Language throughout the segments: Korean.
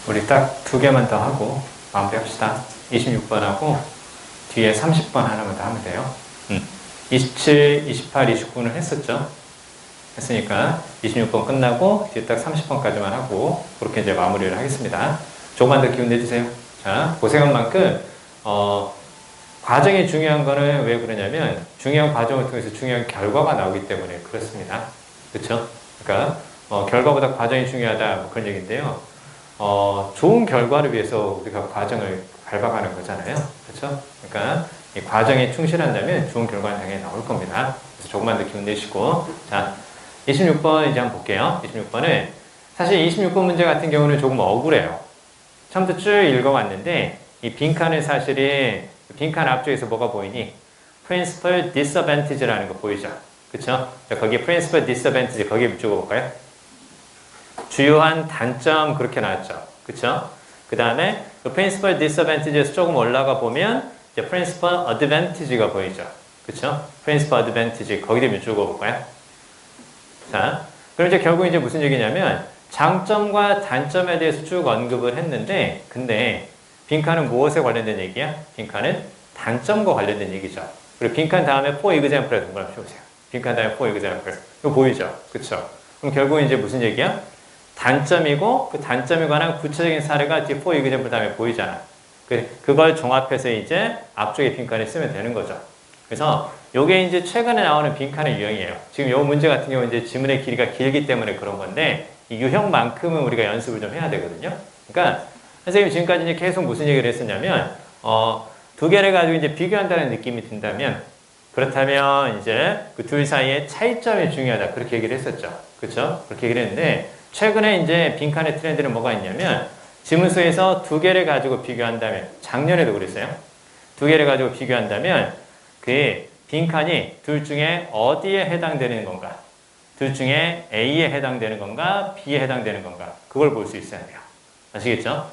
우리 딱 두 개만 더 하고 마무리합시다. 26번하고 뒤에 30번 하나만 더 하면 돼요. 27, 28, 29는 했었죠. 했으니까 26번 끝나고 뒤에 딱 30번까지만 하고 그렇게 이제 마무리를 하겠습니다. 조금만 더 기운 내주세요. 자, 고생한 만큼 과정이 중요한 거는 왜 그러냐면 중요한 과정을 통해서 중요한 결과가 나오기 때문에 그렇습니다. 그렇죠? 그러니까 결과보다 과정이 중요하다 뭐 그런 얘기인데요. 좋은 결과를 위해서 우리가 과정을 밟아가는 거잖아요. 그렇죠? 그러니까 이 과정에 충실한다면 좋은 결과는 당연히 나올 겁니다. 그래서 조금만 더 기운 내시고 자 26번 이제 한번 볼게요. 26번은 사실 26번 문제 같은 경우는 조금 억울해요. 처음부터 쭉 읽어왔는데 이 빈칸은 사실은 빈칸 앞쪽에서 뭐가 보이니? Principal Disadvantage라는 거 보이죠? 그쵸? 자, 거기 Principal Disadvantage 거기에 적어볼까요? 주요한 단점 그렇게 나왔죠? 그쵸? 그 다음에 그 Principal Disadvantage에서 조금 올라가 보면 이제 Principal Advantage가 보이죠? 그쵸? Principal Advantage 거기에 적어볼까요? 자, 그럼 이제 결국 이제 무슨 얘기냐면 장점과 단점에 대해서 쭉 언급을 했는데 근데 빈칸은 무엇에 관련된 얘기야? 빈칸은 단점과 관련된 얘기죠. 그리고 빈칸 다음에 for example에 동그라미 쳐보세요. 빈칸 다음에 for example. 이거 보이죠? 그쵸? 그럼 결국 이제 무슨 얘기야? 단점이고 그 단점에 관한 구체적인 사례가 뒤에 for example 다음에 보이잖아. 그걸 종합해서 이제 앞쪽에 빈칸에 쓰면 되는 거죠. 그래서 요게 이제 최근에 나오는 빈칸의 유형이에요. 지금 요 문제 같은 경우는 이제 지문의 길이가 길기 때문에 그런 건데 이 유형만큼은 우리가 연습을 좀 해야 되거든요. 그러니까 선생님이 지금까지 이제 계속 무슨 얘기를 했었냐면 두 개를 가지고 이제 비교한다는 느낌이 든다면 그렇다면 이제 그 둘 사이의 차이점이 중요하다 그렇게 얘기를 했었죠. 그렇죠? 그렇게 얘기를 했는데 최근에 이제 빈칸의 트렌드는 뭐가 있냐면 지문수에서 두 개를 가지고 비교한다면 작년에도 그랬어요. 두 개를 가지고 비교한다면 그 빈칸이 둘 중에 어디에 해당되는 건가? 둘 중에 A에 해당되는 건가? B에 해당되는 건가? 그걸 볼 수 있어야 돼요. 아시겠죠?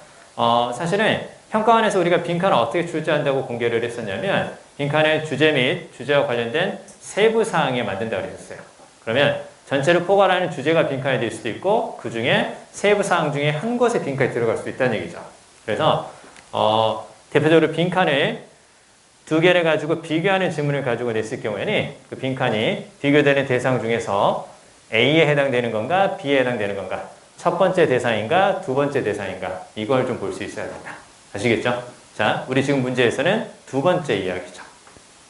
사실은 평가원에서 우리가 빈칸을 어떻게 출제한다고 공개를 했었냐면 빈칸의 주제 및 주제와 관련된 세부 사항에 만든다고 그랬었어요. 그러면 전체를 포괄하는 주제가 빈칸이 될 수도 있고 그 중에 세부 사항 중에 한 곳에 빈칸이 들어갈 수도 있다는 얘기죠. 그래서 대표적으로 빈칸을 두 개를 가지고 비교하는 지문을 가지고 냈을 경우에는 그 빈칸이 비교되는 대상 중에서 A에 해당되는 건가 B에 해당되는 건가 첫 번째 대상인가 두 번째 대상인가 이걸 좀 볼 수 있어야 된다. 아시겠죠? 자, 우리 지금 문제에서는 두 번째 이야기죠.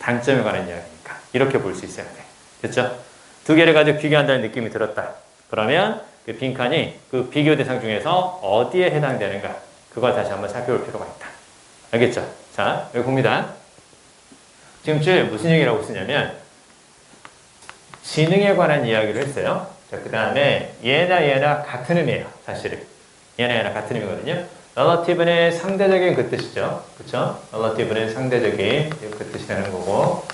단점에 관한 이야기니까 이렇게 볼 수 있어야 돼. 됐죠? 두 개를 가지고 비교한다는 느낌이 들었다. 그러면 그 빈칸이 그 비교 대상 중에서 어디에 해당되는가 그걸 다시 한번 살펴볼 필요가 있다. 알겠죠? 자, 여기 봅니다. 지금쯤 무슨 얘기를 하고 있었냐면 지능에 관한 이야기를 했어요. 자, 그 다음에 얘나 같은 의미예요. 사실은 얘나 같은 의미거든요. relative는 상대적인 그 뜻이죠. 그쵸? relative는 상대적인 그 뜻이라는 거고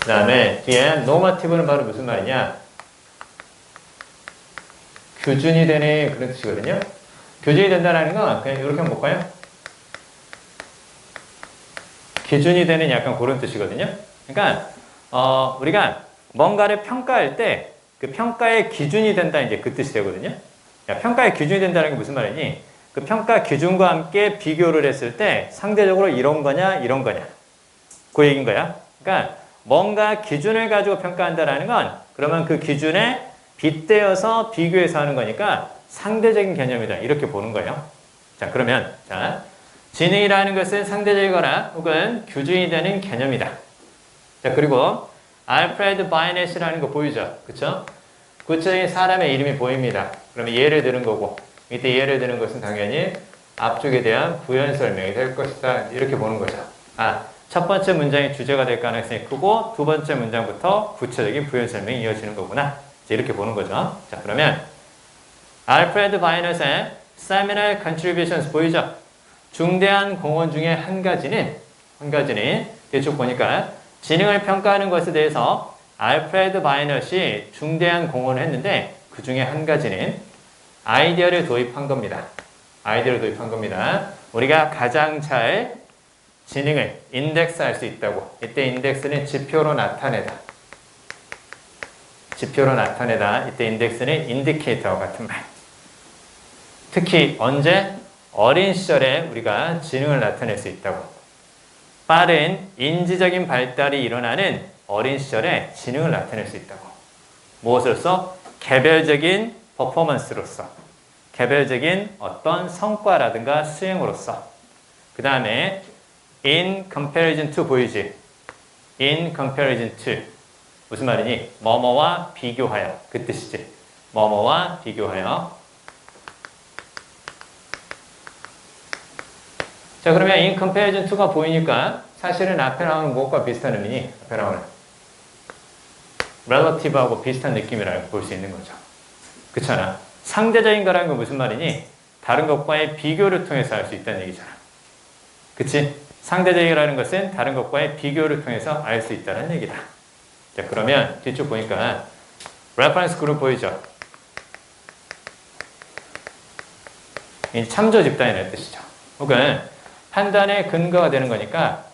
그 다음에 뒤에 normative는 바로 무슨 말이냐 교준이 되는 그런 뜻이거든요. 교준이 된다는 건 그냥 이렇게 한번 볼까요? 기준이 되는 약간 그런 뜻이거든요. 그러니까 우리가 뭔가를 평가할 때 그 평가의 기준이 된다 이제 그 뜻이 되거든요. 평가의 기준이 된다는 게 무슨 말이니? 그 평가 기준과 함께 비교를 했을 때 상대적으로 이런 거냐 이런 거냐 그 얘기인 거야. 그러니까 뭔가 기준을 가지고 평가한다라는 건 그러면 그 기준에 빗대어서 비교해서 하는 거니까 상대적인 개념이다 이렇게 보는 거예요. 자, 그러면 자. 지능이라는 것은 상대적이거나 혹은 규준이 되는 개념이다. 자, 그리고 알프레드 바이넷이라는 거 보이죠? 그쵸? 구체적인 사람의 이름이 보입니다. 그러면 예를 드는 거고 이때 예를 드는 것은 당연히 앞쪽에 대한 부연 설명이 될 것이다. 이렇게 보는 거죠. 첫 번째 문장이 주제가 될 가능성이 크고 두 번째 문장부터 구체적인 부연 설명이 이어지는 거구나. 이렇게 보는 거죠. 자, 그러면 알프레드 바이넷의 seminal contributions 보이죠? 중대한 공헌 중에 한 가지는 대충 보니까 지능을 평가하는 것에 대해서 알프레드 바이넛이 중대한 공헌을 했는데 그 중에 한 가지는 아이디어를 도입한 겁니다. 우리가 가장 잘 지능을 인덱스할 수 있다고. 이때 인덱스는 지표로 나타내다. 이때 인덱스는 인디케이터와 같은 말. 특히 언제? 어린 시절에 우리가 지능을 나타낼 수 있다고. 빠른 인지적인 발달이 일어나는 어린 시절에 지능을 나타낼 수 있다고. 무엇으로서? 개별적인 퍼포먼스로서. 개별적인 어떤 성과라든가 수행으로서. 그 다음에 in comparison to 보이지? in comparison to 무슨 말이니? 뭐뭐와 비교하여 그 뜻이지. 뭐뭐와 비교하여. 자, 그러면 in comparison to가 보이니까 사실은 앞에 나오는 무엇과 비슷한 의미니? 앞에 나오는 relative하고 비슷한 느낌이라고 볼 수 있는 거죠. 그렇잖아. 상대적인 거라는 건 무슨 말이니? 다른 것과의 비교를 통해서 알 수 있다는 얘기잖아. 그치? 상대적이라는 것은 다른 것과의 비교를 통해서 알 수 있다는 얘기다. 자, 그러면 뒤쪽 보니까 reference 그룹 보이죠? 이 참조 집단이라는 뜻이죠. 혹은 판단의 근거가 되는 거니까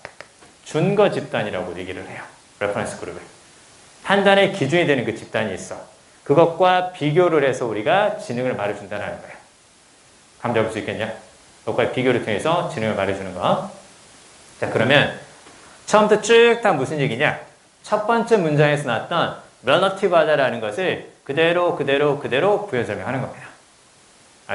준거 집단이라고 얘기를 해요. reference 그룹을. 판단의 기준이 되는 그 집단이 있어. 그것과 비교를 해서 우리가 지능을 말해준다는 거예요. 감 잡을 수 있겠냐? 그것과 비교를 통해서 지능을 말해주는 거. 자, 그러면 처음부터 쭉 다 무슨 얘기냐? 첫 번째 문장에서 나왔던 relative하다라는 것을 그대로 부연 설명하는 겁니다.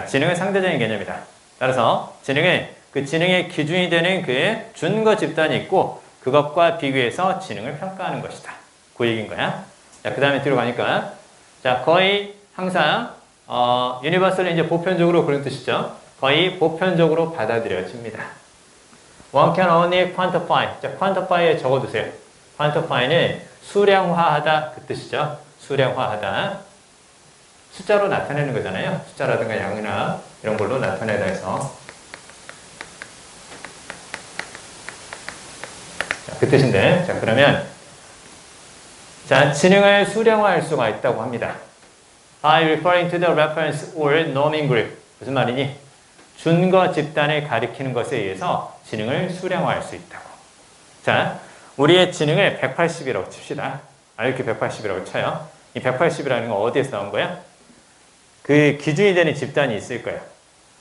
지능은 상대적인 개념이다. 따라서 지능은 그 지능의 기준이 되는 그 준거 집단이 있고 그것과 비교해서 지능을 평가하는 것이다. 그 얘기인 거야. 자, 그 다음에 뒤로 가니까 자, 거의 항상 universally 이제 보편적으로 그런 뜻이죠. 거의 보편적으로 받아들여집니다. One can only quantify. 자, quantify에 적어두세요. quantify는 수량화하다 그 뜻이죠. 수량화하다. 숫자로 나타내는 거잖아요. 숫자라든가 양이나 이런 걸로 나타내다 해서. 자, 그 뜻인데. 자, 그러면 자, 지능을 수량화할 수가 있다고 합니다. By referring to the reference or norming group. 무슨 말이니? 준거 집단을 가리키는 것에 의해서 지능을 수량화할 수 있다고. 자, 우리의 지능을 180이라고 칩시다. IQ 180이라고 쳐요. 이 180이라는 건 어디에서 나온 거야? 그 기준이 되는 집단이 있을 거예요.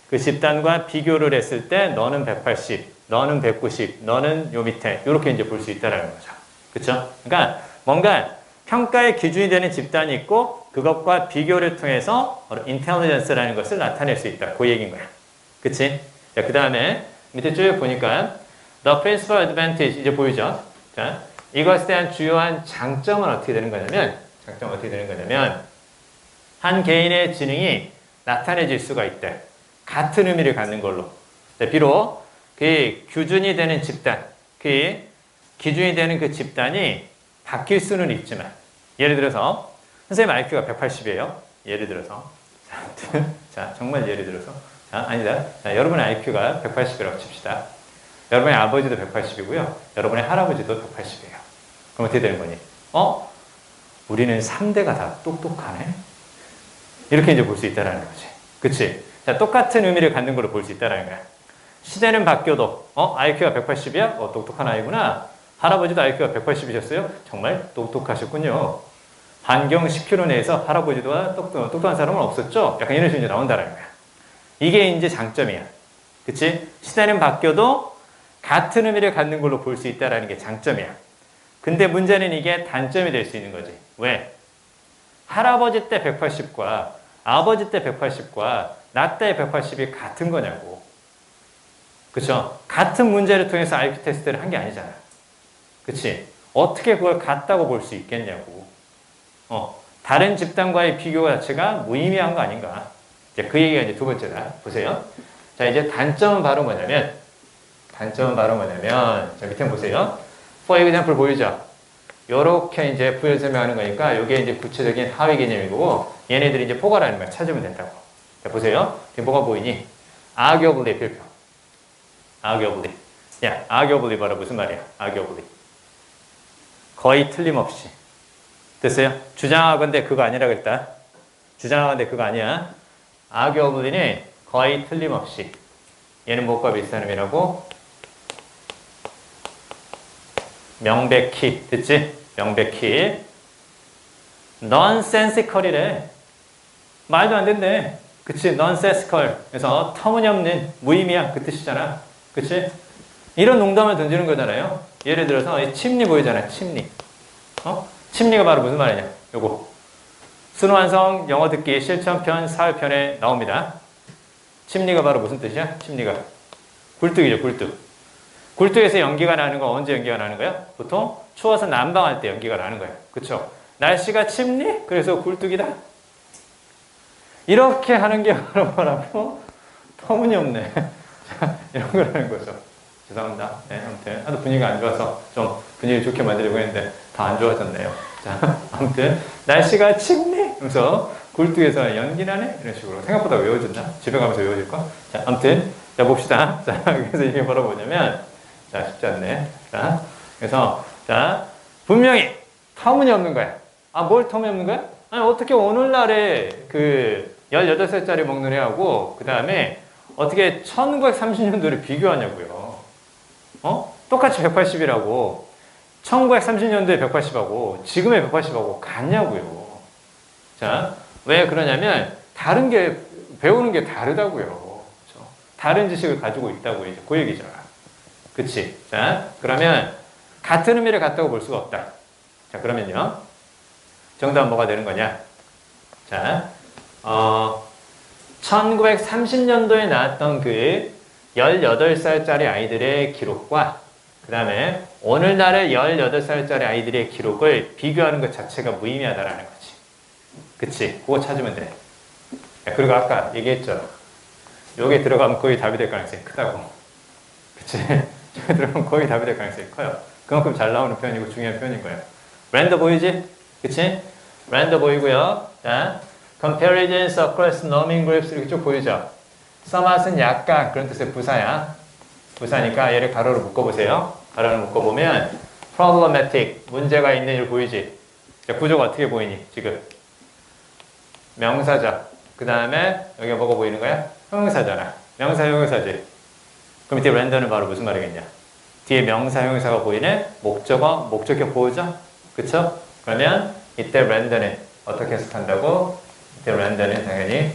그 집단과 비교를 했을 때 너는 180, 너는 190, 너는 요 밑에 이렇게 이제 볼 수 있다는 거죠. 그렇죠? 그러니까 뭔가 평가의 기준이 되는 집단이 있고 그것과 비교를 통해서 intelligence라는 것을 나타낼 수 있다. 그 얘기인 거야. 그치? 자, 그 다음에 밑에 쭉 보니까 the principal advantage 이제 보이죠? 자, 이것에 대한 주요한 장점은 어떻게 되는 거냐면 한 개인의 지능이 나타내질 수가 있대. 같은 의미를 갖는 걸로. 자, 비록 그 기준이 되는 집단, 그 기준이 되는 그 집단이 바뀔 수는 있지만 예를 들어서 선생님 IQ가 180이에요. 예를 들어서 자, 정말 예를 들어서 자, 아니다. 자, 여러분의 IQ가 180이라고 칩시다. 여러분의 아버지도 180이고요. 여러분의 할아버지도 180이에요. 그럼 어떻게 되는 거니? 우리는 3대가 다 똑똑하네? 이렇게 이제 볼 수 있다는 거지. 그치? 자, 똑같은 의미를 갖는 걸로 볼 수 있다는 거야. 시대는 바뀌어도, IQ가 180이야? 똑똑한 아이구나. 할아버지도 IQ가 180이셨어요? 정말 똑똑하셨군요. 반경 10km 내에서 할아버지도 똑똑한 사람은 없었죠? 약간 이런 식으로 나온다는 거야. 이게 이제 장점이야. 그치? 시대는 바뀌어도 같은 의미를 갖는 걸로 볼 수 있다는 게 장점이야. 근데 문제는 이게 단점이 될 수 있는 거지. 왜? 할아버지 때 180과 아버지 때 180과 나 때 180이 같은 거냐고. 그쵸? 같은 문제를 통해서 IQ 테스트를 한 게 아니잖아. 그치? 어떻게 그걸 같다고 볼 수 있겠냐고. 다른 집단과의 비교 자체가 무의미한 거 아닌가. 이제 그 얘기가 이제 두 번째다. 보세요. 자, 이제 단점은 바로 뭐냐면, 자, 밑에 보세요. For example 보이죠? 요렇게 이제 부연 설명하는 거니까, 요게 이제 구체적인 하위 개념이고, 얘네들이 이제 포괄하는 거야. 찾으면 된다고. 자, 보세요. 지금 뭐가 보이니? arguably 필표. arguably. 야, arguably 봐라. 무슨 말이야? arguably. 거의 틀림없이. 됐어요? 주장하건대 그거 아니라 그랬다. 주장하건대 그거 아니야. arguably는 거의 틀림없이. 얘는 뭐과 비슷한 의미라고? 명백히. 됐지? 명백히. nonsensical이래. 말도 안 된대. 그치? nonsensical. 그래서 터무니없는, 무의미한 그 뜻이잖아. 그치? 이런 농담을 던지는 거잖아요. 예를 들어서 이 침리 보이잖아. 침리. 침리가 바로 무슨 말이냐? 요거. 순환성 영어 듣기 실천편 4회편에 나옵니다. 침리가 바로 무슨 뜻이야? 침리가. 굴뚝이죠, 굴뚝. 굴뚝에서 연기가 나는 건 언제 연기가 나는 거야? 보통 추워서 난방할 때 연기가 나는 거야. 그쵸? 날씨가 춥니? 그래서 굴뚝이다. 이렇게 하는 게 바로 뭐라고? 터무니없네. 자, 이런 걸 하는 거죠. 죄송합니다. 네, 아무튼 하도 분위기가 안 좋아서 좀 분위기 좋게 만들려고 했는데 더 안 좋아졌네요. 자, 아무튼 날씨가 춥니? 그래서 굴뚝에서 연기 나네? 이런 식으로 생각보다 외워준다. 집에 가면서 외워질까? 자, 아무튼 자 봅시다. 자, 그래서 이게 바로 뭐냐면 자, 쉽지 않네. 자, 그래서 자, 분명히 터무니없는 거야. 아, 뭘 터무니없는 거야? 아니, 어떻게 오늘날에 그 18살짜리 먹는 애하고 그 다음에 어떻게 1930년도를 비교하냐고요. 똑같이 180이라고 1930년도에 180하고 지금의 180하고 같냐고요. 자, 왜 그러냐면 다른 게 배우는 게 다르다고요. 그렇죠? 다른 지식을 가지고 있다고 이제 그 얘기잖아. 그치? 자, 그러면 같은 의미를 갖다고 볼 수가 없다. 자, 그러면요. 정답은 뭐가 되는 거냐? 자, 1930년도에 나왔던 그 18살짜리 아이들의 기록과 그 다음에 오늘날의 18살짜리 아이들의 기록을 비교하는 것 자체가 무의미하다라는 거지. 그치? 그거 찾으면 돼. 그리고 아까 얘기했죠. 여기에 들어가면 거의 답이 될 가능성이 크다고. 그치? 저기 들어가면 거의 답이 될 가능성이 커요. 그만큼 잘 나오는 표현이고 중요한 표현인 거예요. 랜더 보이지? 그치? 랜더 보이고요. 자, comparisons across numbing groups 이렇게 쭉 보이죠? somewhat은 약간 그런 뜻의 부사야. 부사니까 얘를 가로로 묶어보세요. 가로로 묶어보면 problematic, 문제가 있는 일 보이지? 자, 구조가 어떻게 보이니? 지금 명사죠. 그 다음에 여기가 뭐가 보이는 거야? 형용사잖아. 명사 형용사지. 그럼 밑에 랜더는 바로 무슨 말이겠냐? 뒤에 명사 형용사가 보이네? 목적어, 목적격 보이죠? 그쵸? 그러면 이때 랜더는 어떻게 해석한다고? 이때 랜더는 당연히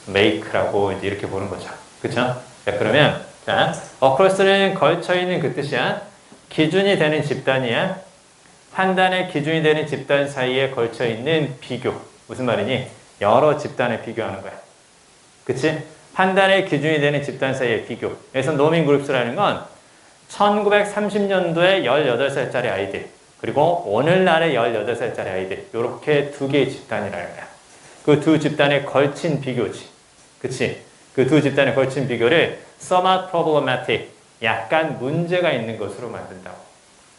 make라고 이제 이렇게 보는 거죠. 그쵸? 자, 그러면 자, across는 걸쳐있는 그 뜻이야. 기준이 되는 집단이야. 판단의 기준이 되는 집단 사이에 걸쳐있는 비교. 무슨 말이니? 여러 집단을 비교하는 거야. 그치? 판단의 기준이 되는 집단 사이의 비교. 그래서 노밍 그룹스라는 건 1930년도에 18살짜리 아이들 그리고 오늘날의 18살짜리 아이들 이렇게 두 개의 집단이라는 거야. 그 두 집단에 걸친 비교지. 그치? 그 두 집단에 걸친 비교를 somewhat problematic, 약간 문제가 있는 것으로 만든다고.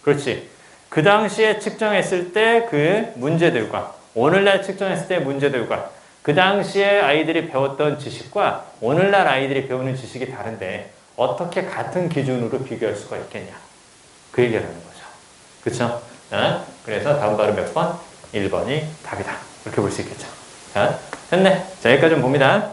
그렇지? 그 당시에 측정했을 때 그 문제들과 오늘날 측정했을 때 문제들과 그 당시에 아이들이 배웠던 지식과 오늘날 아이들이 배우는 지식이 다른데 어떻게 같은 기준으로 비교할 수가 있겠냐. 그 얘기를 하는 거죠. 그쵸? 자, 그래서 다음 발음 몇 번? 1번이 답이다. 이렇게 볼 수 있겠죠. 자, 됐네. 자, 여기까지 좀 봅니다.